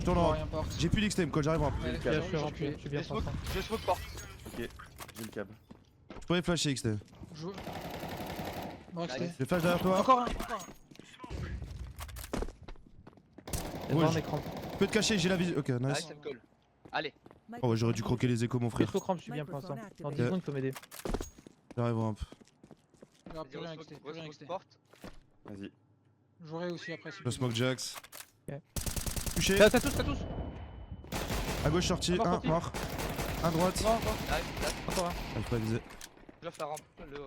Je tourne en rampe. Rien porte. J'ai plus d'XT, me j'arrive en rampe. Ouais, le Bien câble. sûr, je suis bien Je smoke, passant. je smoke porte. Ok, j'ai le câble. Je pourrais flasher XT. Je... Bon, XT. Allez. Je flash derrière toi. Encore un, encore un. Il y a Rouge. un écran. Je peux te cacher, j'ai la vision. Ok, Allez, nice. ça me colle. Allez. Oh ouais, j'aurais dû croquer les échos, mon Je frère. suis crampe, je suis bien pour l'instant. Dans 10 Ok. secondes, il faut m'aider. J'arrive en rampe. Il y aura plus Vas-y, rien re-smoke, XT. Plus rien re-smoke XT. porte. Vas-y. J'aurai aussi après. si Je besoin. smoke Jax. Ok. Touché. Ça tous, ça tous. À gauche sorti, Encore un sorti. mort. Un droite. Encore, encore. Arrive, là. Encore un. Ah, faut pas viser. J'offre la rampe. Le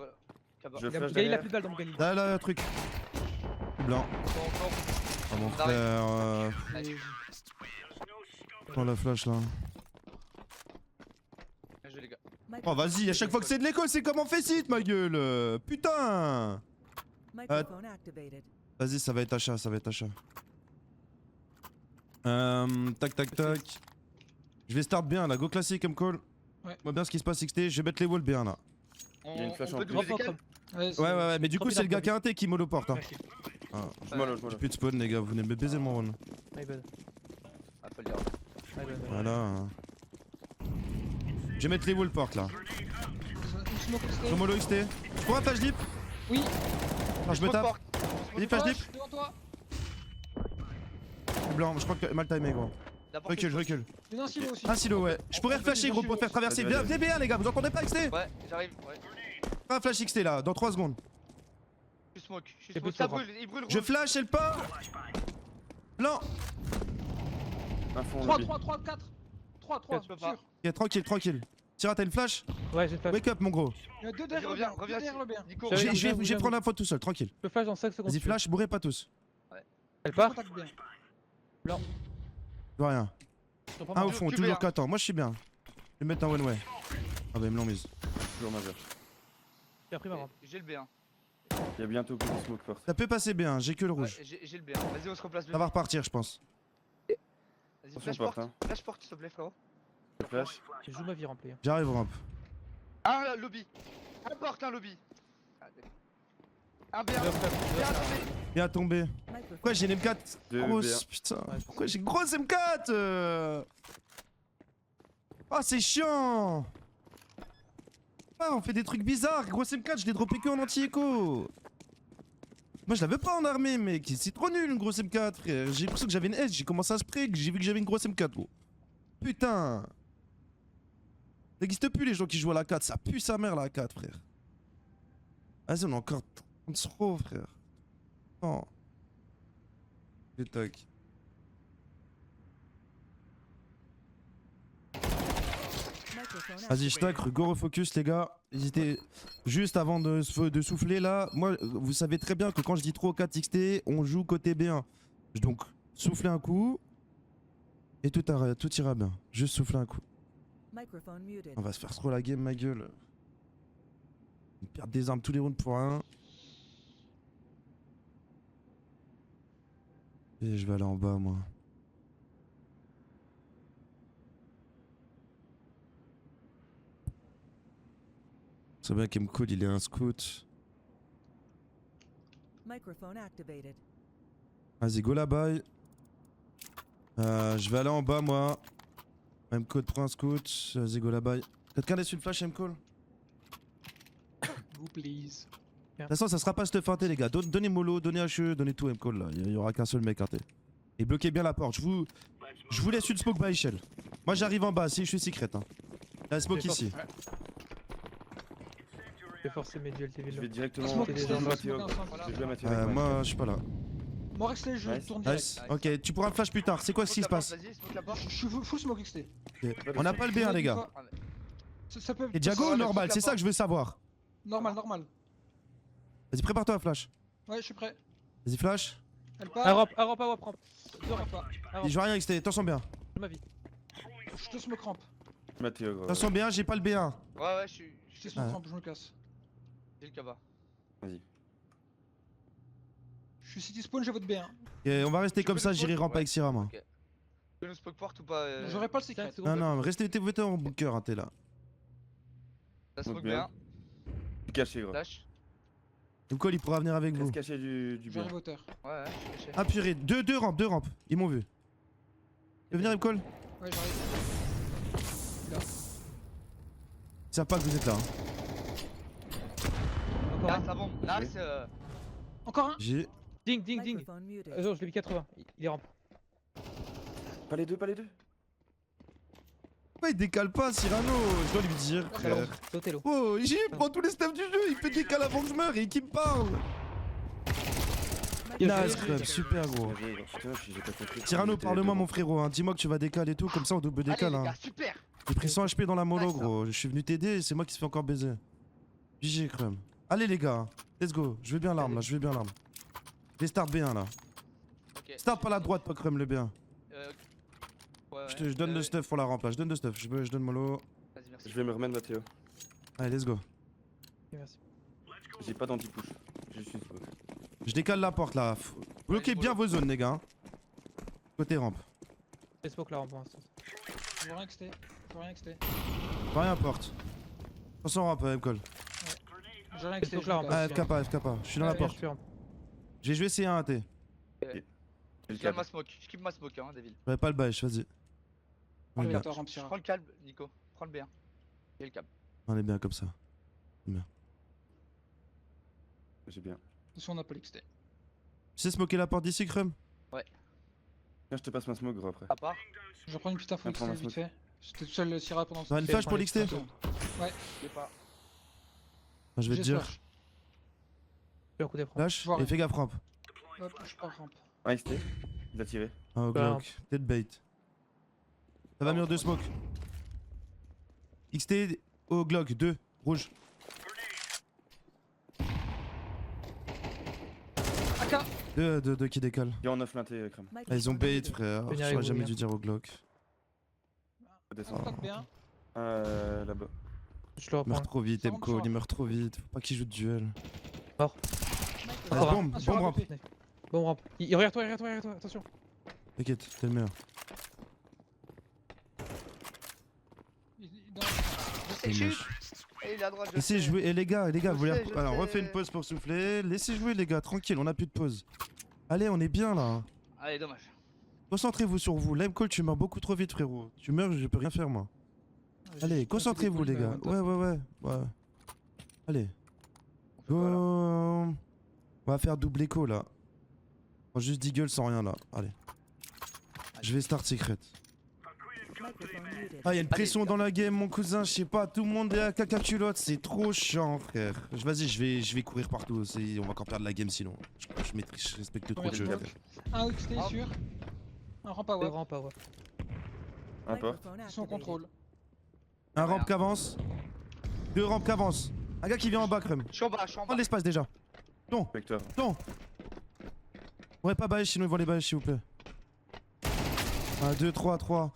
cabas. Je Il a flash Gali, il a derrière. plus de balles dans Gali. Là, là, truc. Blanc. Encore. Oh mon Arrive. frère. Nice. Prends la flash là. Bien joué, les gars. Oh vas-y, à chaque fois que c'est de l'écho, c'est comme en Faceit, ma gueule. Putain. Microphone activated. Vas-y, ça va être achat, ça va être achat. Tac, tac, tac. Je vais start bien là, go classique, M-Call. Ouais. Moi bien ce qui se passe XT, je vais mettre les walls bien là. Il y a une flash on en peut plus. doubler Drop les entre. câbles. Ouais, Ouais, ouais, ouais, mais du coup, Trop c'est le gars bizarre, qui a un T qui mollo porte. Hein. Merci. Ah, Je mollo, je mollo. j'ai plus de spawn, les gars, vous venez me baiser mon run. My bad. Ah, faut le dire. My bad. Voilà. hein. Je vais mettre les walls porte là. Une smoke XT. Je mollo XT. Je pourrais un flash dip. Oui. Non, je me Smoke tape. porte. Vas-y, flash dip. Devant toi. Blanc, je crois que mal timé, gros. La porte Recule, est je recule. Il y en a un silo aussi. Un silo, ouais. Je pourrais reflasher, gros, pour faire traverser. Vas-y, vas-y. Venez bien, les gars, vous entendez pas XT? Ouais, j'arrive. Ouais. Un flash XT là, dans 3 secondes. Je suis smoke. Je suis C'est smoke. plus Ça sobre. brûle. Il brûle Je rouge. flash, elle part. Blanc. Un fond 3, lobby. 3, 3, 4. 3, 3, Tu peux pas. sûr. Ok, tranquille, tranquille. Tira, t'as une flash? Ouais, j'ai flash. Wake up, mon gros. Il y a deux Vas-y, derrière le reviens, bien. reviens. Derrière le bien. Nico, J'avais- reviens. Je vais prendre l'info tout seul, tranquille. Je peux flash dans 5 secondes. Vas-y, flash, bourrez pas tous. Elle part. Contact bien. Je vois rien. Je reprends Un ma- au fond, QB, toujours hein. 4 ans. Moi, je suis bien. Je vais mettre un one way. Ah bah, ils me l'ont mise. Toujours majeur. J'ai pris ma rampe. J'ai le B1. Il y a bientôt plus de smoke porte. Ça peut passer bien, j'ai que le Ouais, rouge. j'ai le B1. Vas-y, on se replace. Ça va repartir, je pense. Vas-y, Attention, flash porte, porte. hein. Flash porte, s'il te plaît, frérot. Flash. Je joue ma vie remplie. hein. J'arrive au rampe. Un lobby. Un porte, un lobby. Un B1. Deux flash, deux B1 flash. tombé. Bien tombé. Microphone. Pourquoi j'ai une M4 Deux grosse? B1. Putain. Ouais, Pourquoi j'ai une grosse M4 Ah, c'est chiant. Ah, on fait des trucs bizarres. Grosse M4, je l'ai droppé que en anti-écho. Moi, je la veux pas en armée, mec. C'est trop nul, une grosse M4, frère. J'ai l'impression que j'avais une S. J'ai commencé à spray, que j'ai vu que j'avais une grosse M4, gros. Putain. Ça n'existe plus, les gens qui jouent à la 4. Ça pue sa mère, la 4, frère. Vas-y, on a encore 30 trop, frère. Non. Et tac. Microphone Vas-y, je tac, go refocus les gars. Hésitez juste avant de souffler là. Moi, vous savez très bien que quand je dis trop 4 XT, on joue côté B1. Donc, soufflez un coup. Et tout ira bien. Juste souffler un coup. Microphone muted. On va se faire trop la game, ma gueule. On perd des armes tous les rounds pour un. Et je vais aller en bas, moi. C'est bien qu'il me coule, il est un scout. Microphone activated. Vas-y, go là-bas. Je vais aller en bas, moi. M-code prend un scout. Vas-y, go là-bas. Quelqu'un laisse une flash, M-call? Vous, please. De toute façon, ça sera pas cette feinté, les gars. Donnez mollo, donnez HE, donnez tout M-call là. Il y aura qu'un seul mec, hein, t'es. Et bloquez bien la porte. Je vous laisse une smoke by échelle. Moi, j'arrive en bas, si je suis secret. Hein. La smoke J'ai ici. J'ai forcé mes duels TV Je là. vais directement Smoke, des je gens, vais smoke, Mathieu. smoke ensemble. Je vais Mathieu. Moi, je suis pas là. Moi, reste je Nice. tourne direct. Nice. Ok, tu pourras me flash plus tard. C'est quoi ce qui se passe? Vas-y, smoke la porte. Je suis full smoke XT. Ok. On n'a pas le B1, les gars. Ah, mais- Ça peut. Et Diago Ouais, ou mais normal? toute la C'est ça que je veux savoir. Normal, normal. Vas-y, prépare-toi à flash. Ouais, je suis prêt. Vas-y, flash. Elle part. Un rampe, rampe. Deux Elle rampes. part. Et je vois rien, XT. Attention bien. De ma vie. Je te smoke rampe. Mathieu, gros. Attention bien, j'ai pas le B1. Ouais, je Je te suis. smoke Ouais. rampe, je me casse. J'ai le cabas. Vas-y. Je suis city spawn, j'ai votre B1. Ok, on va rester Tu comme peux ça, le j'irai spawn? rampe Ouais. avec Syrah, moi. Ok. Tu veux nous spoke porte ou pas J'aurais pas le secret. 5 secondes. Non, non, restez t'es en bunker, hein, t'es là. Ça smoke bien. bien. Je suis caché, gros. Flash. Nicole, il pourra venir avec vous. Reste caché du bien. J'arrive hauteur. Ouais, je suis caché. Ah purée, deux rampes. Ils m'ont vu. Tu veux venir, Nicole? Ouais, j'arrive. Là. Ils savent pas que vous êtes là. Hein. Encore Là, un. ça bombe. Nice. Encore un. J'ai. Ding, ding, ding. Microphone muted. Je l'ai mis 80. Il est rampe. Pas les deux, pas les deux. Pourquoi il décale pas, Cyrano? Je dois lui dire, frère. Sautez-le. Oh, j'y prend tous les steps du jeu, il fait décale avant que je meure et qui me parle. Nice, Crème, super gros. Bien joué, gros. Putain, j'ai pas compris. Cyrano, J'étais parle-moi, devant. mon frérot. Hein. Dis-moi que tu vas décaler et tout, comme ça on double Allez, décale. les Hein. gars, super. J'ai pris 100 HP dans la mollo, Nice, hein. gros. Je suis venu t'aider et c'est moi qui se fais encore baiser. GG, Crème. Allez, les gars, let's go. Je vais bien l'arme là, je vais bien l'arme. Je vais start B1 là. Ok. Start par la droite, pas Crème, le B1. Ouais, Je donne le stuff pour la rampe là, je donne le stuff. Je donne mollo. Vas-y, merci. Je vais me remettre, Mathéo. Allez, let's go. Ok, merci. J'ai pas d'anti-push. J'ai juste une smoke. Je décale la porte là. Bloquez bien vos zones, les gars. Hein. Côté rampe. J'ai smoke la rampe pour l'instant. Je vois rien XT. Je vois rien XT. Pas rien porte. Attention rampe, M-Call. J'ai rien XT. Faut que je la me rampe. casse. Ah, FK pas, FK pas. Je suis dans la Ouais, porte. je suis rampe. J'ai joué C1 à T. J'ai le Je kill câble. ma smoke. Je kill ma smoke, hein, Devil. J'avais pas le badge, vas-y. On est bien. Attends, rampe, Je Syrah. prends le câble, Nico. Prends le B1. J'ai le câble. On est bien comme ça. J'ai bien. Attention, on a pas l'XT. Tu sais smoker la porte d'ici, Crumb? Tiens, je te passe ma smoke, gros, après. À part. Je vais prendre une petite info Prends XT ma vite smoke. fait. J'étais tout seul Syrah pendant ce T'as une temps. flash pour l'XT? J'ai pas. Je vais te J'ai dire. flash. J'ai un coup d'épreuve. Flash Je vois et fais gaffe rampe. Hop, je pars rampe. Un XT. Il a tiré. Ah, au Bah, Glock. Peut-être bait. Ça va mur de smoke. XT au Glock, 2, rouge. AK. 2 qui décalent. Il est en off l'inté, Crème. Ah, ils ont bait, frère. Venir J'aurais avec jamais vous, dû dire au Glock. Faut descendre. Contact B1. Là-bas. Je le Il reprends. meurt trop vite, Ça rentre, M-Call, ça il meurt trop vite. Faut pas qu'il joue de duel. Mort. Ah, Encore un. bombe, Un sur bombe un rampe. BP. Bon rampe. Regarde toi, regarde toi, regarde toi. Attention. T'inquiète, t'es le meilleur. Dans- Je sais, C'est chute. moche. Et il est à droite, je Laissez sais. jouer, et les gars, Je vous voulez. sais, je Alors, sais. refais une pause pour souffler. Laissez jouer, les gars, tranquille, on a plus de pause. Allez, on est bien là. Allez, dommage. Concentrez-vous sur vous. L'M-Call, tu meurs beaucoup trop vite, frérot. Tu meurs, je peux rien faire, moi. Allez, concentrez-vous, les gars. Ouais. Allez, On fait quoi, là go. On va faire double écho là. Prends juste Deagle sans rien là. Allez. Je vais start secret. Microphone muted. Ah, y'a une pression Allez, dans la game, mon cousin. Je sais pas, tout le monde est à caca culotte. C'est trop chiant, frère. Vas-y, je vais courir partout. On va encore perdre la game sinon. Je respecte trop le jeu. Merci. Un XT Rampe. sûr. Un rampe à Deux web. rampes à ouais. Un porte. Microphone Ils sont en activated. contrôle. Un rampe qui avance. 2 rampes qui avancent. Un gars qui vient en bas, crème. Je suis en bas, je suis en Prends bas. de l'espace déjà. Vecteur. Ouais, pas bail, sinon ils vont les bail, s'il vous plaît. 1, 2, 3, 3.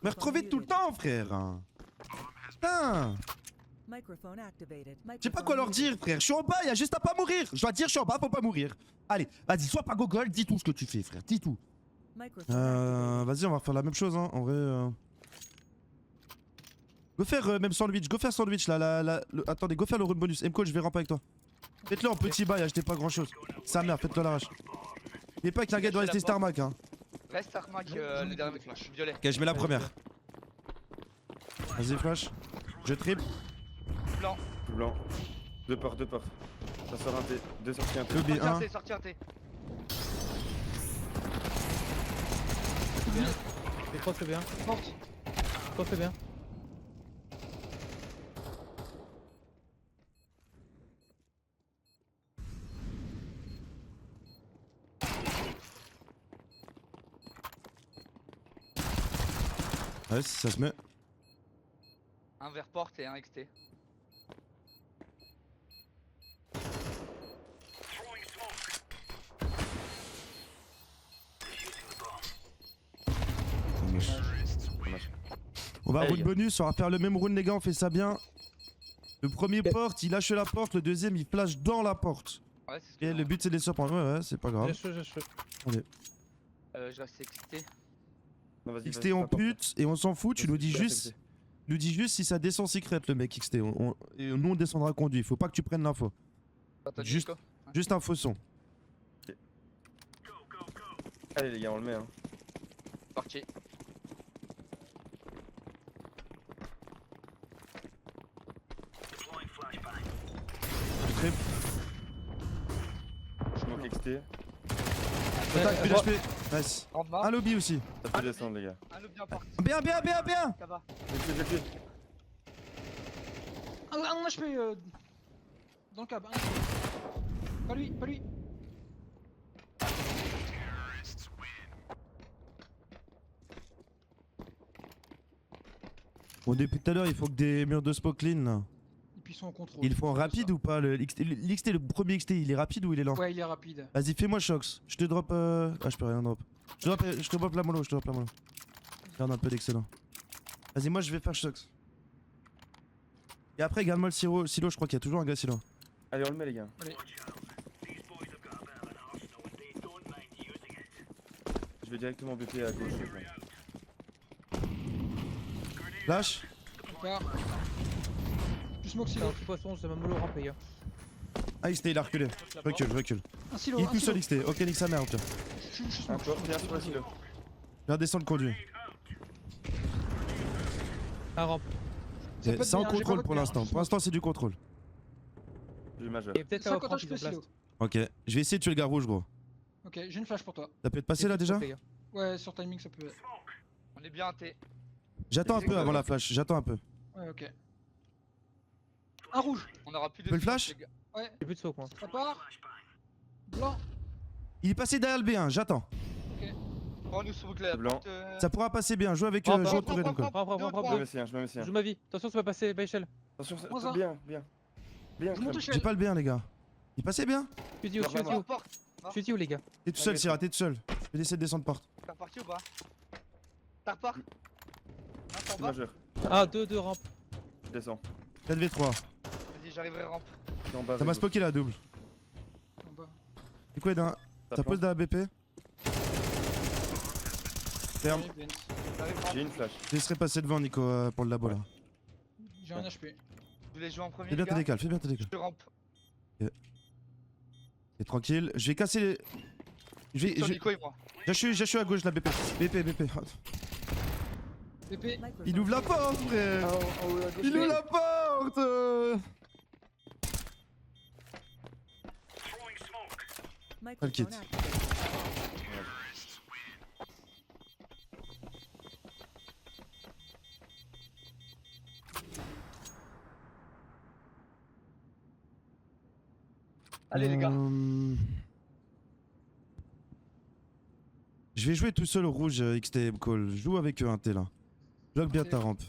Meurs trop vite tout le temps, frère. Putain. Microphone activated. Je sais pas quoi leur dire, frère. Je suis en bas, y'a juste à pas mourir. Je dois dire, je suis en bas, faut pas mourir. Allez, vas-y, sois pas gogol, dis tout ce que tu fais, frère. Dis tout. Vas-y, on va faire la même chose, hein. En vrai. Go faire même sandwich, go faire sandwich là. Attendez, go faire le round bonus. M-Call, je vais ramper avec toi. Faites-le en petit bail, achetez pas grand chose. Sa mère, faites-le à l'arrache. Et pas qu'un gars doit rester Starmac, hein. Reste Armac, le dernier flash. Violet. Ok, je mets la première. Vas-y, flash. Je triple. Blanc. Tout blanc. 2 portes. Ça sort un T. 2 sorties un T. Lobby Sorti un 1. T, sorti un T. Je crois que c'est bien. Porte. Je crois que c'est bien. Ouais, si ça se met. Un vers porte et un XT. Dommage. On va Allez, round les bonus, on va faire le même round, les gars, on fait ça bien. Le premier porte, il lâche la porte, le deuxième, il flash dans la porte. Ouais, c'est ce que Et le but, c'est de les surprendre. Ouais, c'est pas grave. J'ai chaud. je reste excité. Non, vas-y, XT, vas-y, on pas porte. pute et on s'en fout. Tu Vas-y, nous dis je reste juste. XT. Nous dis juste si ça descend secret, le mec XT. Et nous, on descendra conduit. Faut pas que tu prennes l'info. T'as dit Juste- quoi? Juste un faux son. Allez, les gars, on le met. Hein. Parti. Trip. Je manque XT. Attaque, plus d'HP. Nice. En bas. Un lobby aussi. Ça peut descendre, les gars. Un lobby en partie. Bien. Ça va. J'ai le tué. Un HP dans le cab. Un HP. Pas lui. Bon, depuis tout à l'heure, il faut que des murs de smoke clean là. Et puis ils sont en contrôle. Ils font C'est rapide ça. ou pas le l'XT, le premier XT, il est rapide ou il est lent? Ouais, il est rapide. Vas-y, fais-moi Shox. Je te drop. Ah, je peux rien drop. Je te drop la mollo, Garde un peu d'excellent. Vas-y, moi je vais faire Shox. Et après, garde-moi le silo, je crois qu'il y a toujours un gars silo. Allez, on le met, les gars. Allez. Je vais directement BP à gauche. là. Flash. On part. Tu smoke C'est silo. un petit poisson, c'est même le rampe, les gars. Ah, XT, il a reculé. Je recule. Un silo. Il est un tout silo. seul XT. Ok, nique sa mère, tiens. Je smoke. Un porte, bien sur le silo. Je vais descendre le conduit. Un rampe. Ça peut être C'est en bien, j'ai pas contrôle votre pour bien, l'instant. je Pour l'instant, c'est du contrôle. J'ai majeur. Et peut-être 50 un rampe, HP ils ont silo. blast. Ok, je vais essayer de tuer le gars rouge, gros. Ok, j'ai une flash pour toi. Ça peut être passé là déjà? Les gars. Ouais, sur timing ça peut être. On est bien T. J'attends un peu avant la flash, j'attends un peu. Ouais, ok. Un rouge. On aura plus de Tu peux le smoke, flash les gars. Ouais, J'ai plus de smoke, moi. ça part. Blanc. Il est passé derrière le B1, j'attends. Prends-nous smoke là. Blanc. Ça pourra passer bien, joue avec Rampe, joue rampe, autour de rampe, quoi. Rampe, rampe, rampe, Je me rampe. mets si, je me mets si. Joue ma vie. Attention, ça va passer by échelle. Attention, Moins un. bien. Bien, Je monte crème. échelle. J'ai pas le B1, les gars. Il passait bien? Tu dis où, Non, tu dis vraiment. où Porte. Tu dis où, les gars? T'es tout seul, Syrah, t'es tout seul. Je vais essayer de descendre porte. T'es reparti ou pas? T'es reparti? Non, t'es en C'est bas? majeur. Ah, 2 rampes. Je descends. 4v3. Vas-y, j'arriverai rampe. Je suis en bas. Ça m'a spoké la double. En bas. C'est quoi, d'un. Ça pose dans la BP? Ferme. Ouais, Vince. J'arrive rampe. J'ai une flash. Je laisserai passer devant, Nico, pour le labo là. J'ai un HP. Je voulais jouer en premier. Fais bien les tes gars. décales, fais bien tes décales. Je rampe. T'es tranquille. Je vais casser les. Je vais. Sur Nico et moi. Je suis à gauche la BP. BP. PP. Il ouvre la porte, frère. Il ouvre la porte. Microphone kit. activated. Allez, les gars. Je vais jouer tout seul au rouge XT call. Joue avec eux un T là. Bloque bien Ok. ta rampe.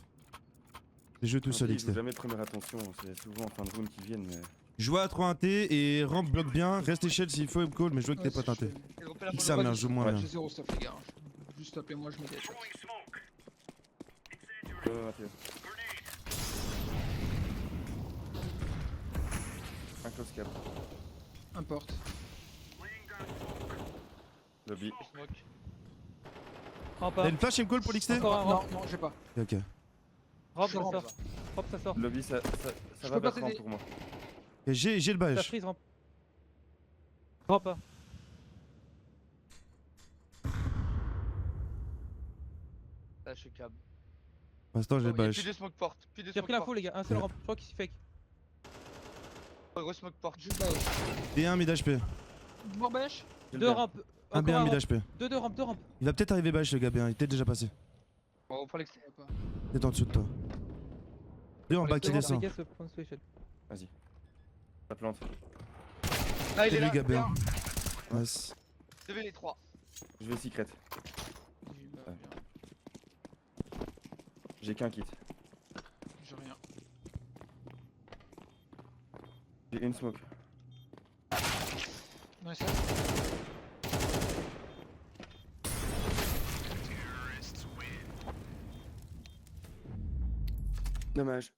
Je vais jouer tout seul Ils XT. jouent jamais première attention. C'est souvent en fin de round qu'ils viennent. Mais... Joue à 3 1 T et rampe bloque bien. Reste échelle s'il faut call, mais joue avec tes Ouais, potes un T. Et repère la X sa mono. mère, joue moins Ouais. bien. J'ai zéro stuff les gars. Juste appelez-moi, je mets des shots. Mathieu. Un close cap. Un porte. Lobby. Smoke. Rampe, T'as une flash call pour l'XT? Encore un rampe. Non, j'ai pas. Ok. Rampe, Je ça rampe. sort. Rampe, ça sort. Lobby, ça Je va peux pas vers rampe t'aider. pour moi. Et j'ai le Ça badge. freeze, rampe. Rampe. Là, je suis câble. Pour l'instant, j'ai le Il y a badge. plus de smoke porte. Plus de J'ai smoke pris l'info, porte. les gars. Un seul Ouais. rampe. Je crois qu'il s'y fake. Gros smoke porte. J'ai le badge. B1 mid HP. Mort bêche. J'ai le 2 bien. rampes. Un Encore B1 mid rampe. HP. 2 rampes, 2 rampes. Il va peut-être arriver badge le gars B1, il était déjà passé. On reprend l'extérieur. Je vois pas. Il est en dessous de toi. Lui en bas qui Deux rampes, descend. les gars, se prendre sous échelle. Vas-y. La plante. Ah, il C'est est lui là. gars Bien. B1. Nice. Levez les 3. Je vais secret. J'ai J'ai qu'un kit. j'ai rien. J'ai une smoke. Nice. Dommage.